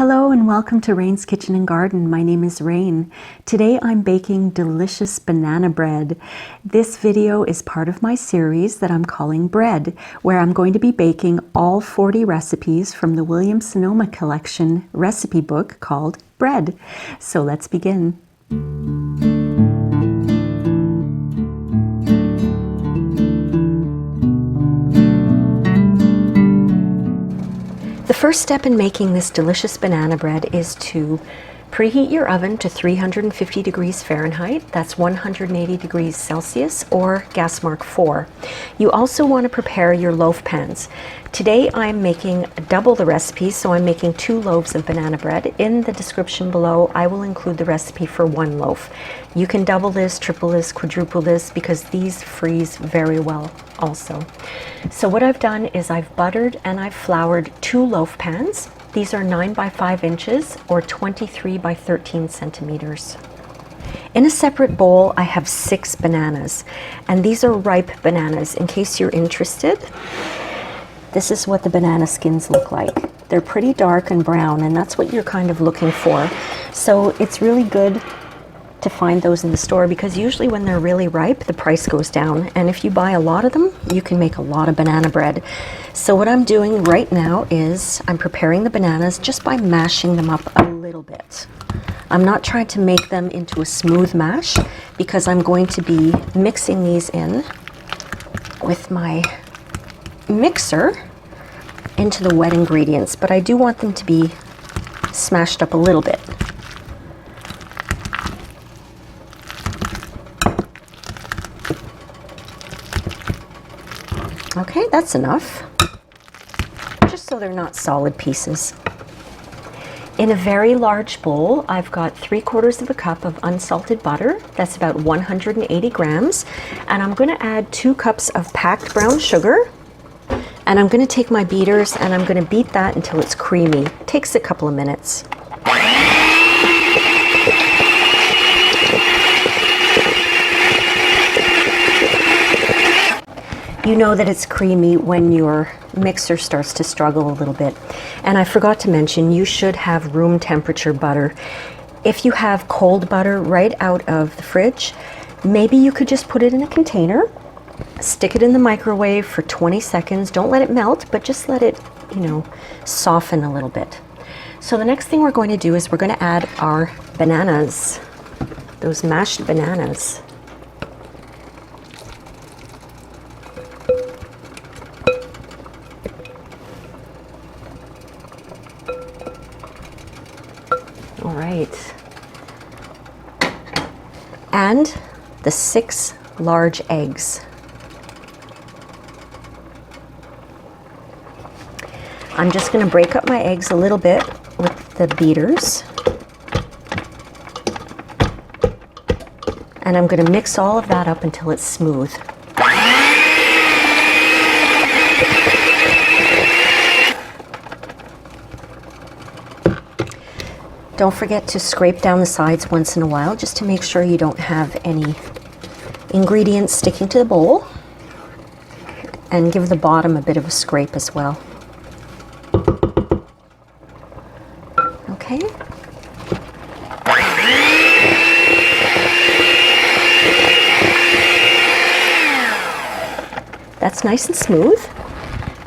Hello and welcome to Rain's Kitchen and Garden. My name is Rain. Today I'm baking delicious banana bread. This video is part of my series that I'm calling Bread, where I'm going to be baking all 40 recipes from the Williams-Sonoma Collection recipe book called Bread. So let's begin. The first step in making this delicious banana bread is to preheat your oven to 350 degrees Fahrenheit, that's 180 degrees Celsius, or gas mark 4. You also want to prepare your loaf pans. Today I'm making double the recipe, so I'm making 2 loaves of banana bread. In the description below, I will include the recipe for 1 loaf. You can double this, triple this, quadruple this, because these freeze very well also. So what I've done is I've buttered and I've floured 2 loaf pans. These are 9 by 5 inches or 23 by 13 centimeters. In a separate bowl, I have 6 bananas, and these are ripe bananas. In case you're interested, this is what the banana skins look like. They're pretty dark and brown, and that's what you're kind of looking for. So it's really good to find those in the store, because usually when they're really ripe, the price goes down. And if you buy a lot of them, you can make a lot of banana bread. So what I'm doing right now is I'm preparing the bananas just by mashing them up a little bit. I'm not trying to make them into a smooth mash, because I'm going to be mixing these in with my mixer into the wet ingredients, but I do want them to be smashed up a little bit. Okay, that's enough, just so they're not solid pieces. In a very large bowl, I've got 3/4 of a cup of unsalted butter. That's about 180 grams. And I'm going to add 2 cups of packed brown sugar. And I'm going to take my beaters and I'm going to beat that until it's creamy. It takes a couple of minutes. You know that it's creamy when your mixer starts to struggle a little bit. And I forgot to mention, you should have room temperature butter. If you have cold butter right out of the fridge, maybe you could just put it in a container, stick it in the microwave for 20 seconds. Don't let it melt, but just let it, soften a little bit. So the next thing we're going to do is we're going to add our bananas, those mashed bananas. All right, and the 6 large eggs. I'm just going to break up my eggs a little bit with the beaters, and I'm going to mix all of that up until it's smooth. Don't forget to scrape down the sides once in a while, just to make sure you don't have any ingredients sticking to the bowl, and give the bottom a bit of a scrape as well. Okay. That's nice and smooth.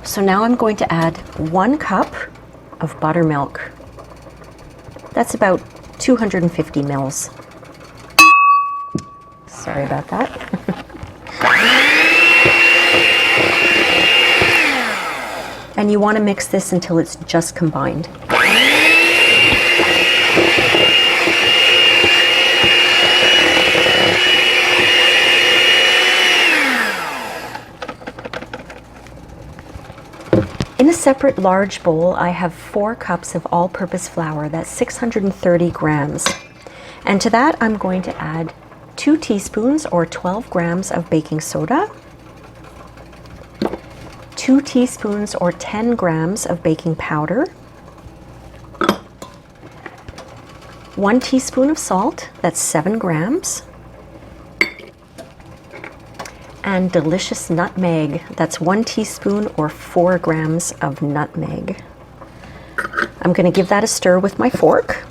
So now I'm going to add 1 cup of buttermilk. That's about 250 mils. Sorry about that. And you want to mix this until it's just combined. In a separate large bowl, I have 4 cups of all-purpose flour. That's 630 grams. And to that, I'm going to add 2 teaspoons or 12 grams of baking soda, 2 teaspoons or 10 grams of baking powder, 1 teaspoon of salt, that's 7 grams, and delicious nutmeg. That's 1 teaspoon or 4 grams of nutmeg. I'm going to give that a stir with my fork.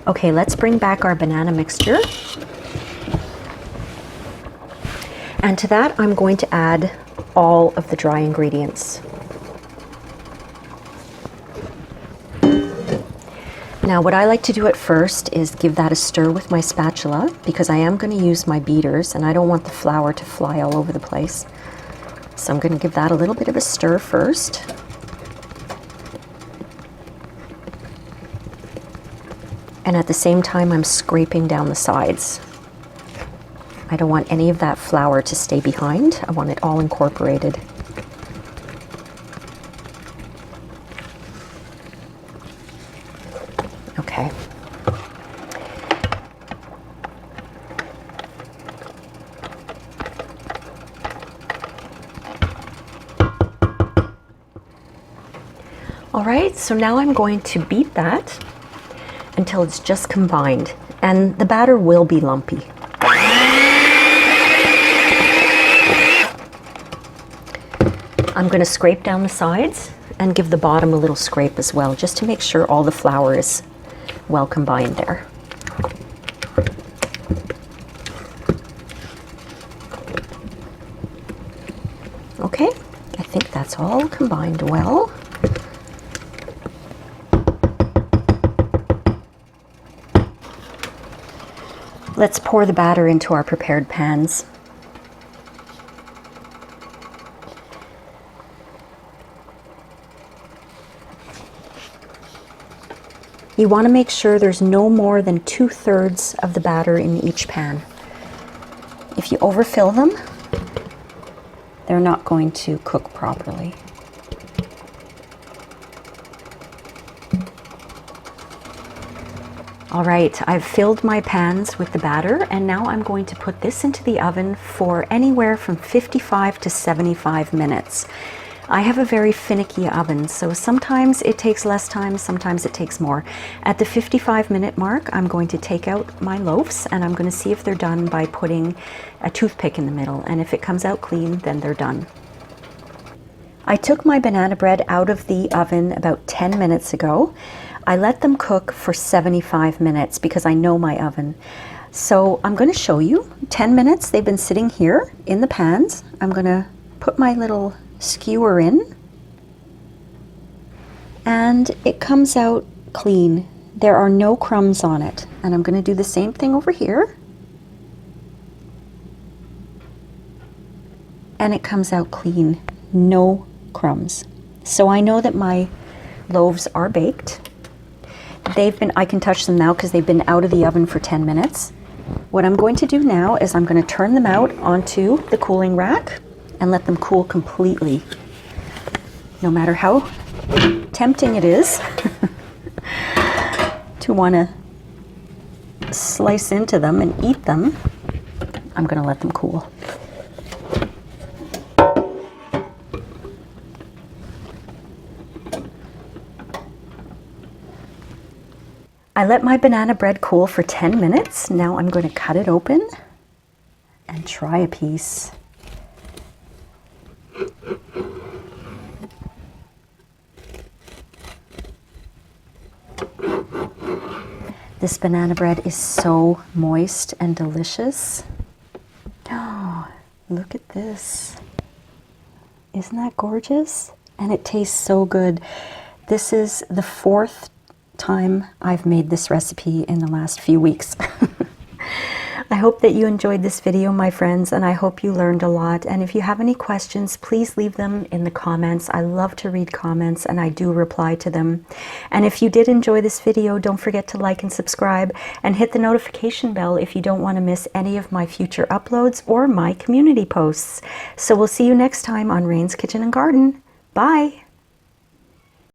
Okay, let's bring back our banana mixture. And to that, I'm going to add all of the dry ingredients. Now, what I like to do at first is give that a stir with my spatula, because I am going to use my beaters and I don't want the flour to fly all over the place. So I'm going to give that a little bit of a stir first. And at the same time, I'm scraping down the sides. I don't want any of that flour to stay behind. I want it all incorporated. Okay. All right, so now I'm going to beat that until it's just combined, and the batter will be lumpy. I'm going to scrape down the sides and give the bottom a little scrape as well, just to make sure all the flour is well combined there. Okay, I think that's all combined well. Let's pour the batter into our prepared pans. You want to make sure there's no more than 2/3 of the batter in each pan. If you overfill them, they're not going to cook properly. All right, I've filled my pans with the batter, and now I'm going to put this into the oven for anywhere from 55 to 75 minutes. I have a very finicky oven, so sometimes it takes less time, sometimes it takes more. At the 55-minute mark, I'm going to take out my loaves, and I'm going to see if they're done by putting a toothpick in the middle, and if it comes out clean, then they're done. I took my banana bread out of the oven about 10 minutes ago. I let them cook for 75 minutes because I know my oven. So I'm going to show you. 10 minutes, they've been sitting here in the pans. I'm going to put my little skewer in, and it comes out clean. There are no crumbs on it. And I'm going to do the same thing over here. And it comes out clean. No crumbs. So I know that my loaves are baked. I can touch them now because they've been out of the oven for 10 minutes. What I'm going to do now is I'm going to turn them out onto the cooling rack and let them cool completely. No matter how tempting it is to want to slice into them and eat them, I'm going to let them cool. I let my banana bread cool for 10 minutes. Now I'm going to cut it open and try a piece. This banana bread is so moist and delicious. Oh, look at this. Isn't that gorgeous? And it tastes so good. This is the 4th time I've made this recipe in the last few weeks. I hope that you enjoyed this video, my friends, and I hope you learned a lot. And if you have any questions, please leave them in the comments. I love to read comments and I do reply to them. And if you did enjoy this video, don't forget to like and subscribe and hit the notification bell if you don't want to miss any of my future uploads or my community posts. So we'll see you next time on Rain's Kitchen and Garden. Bye!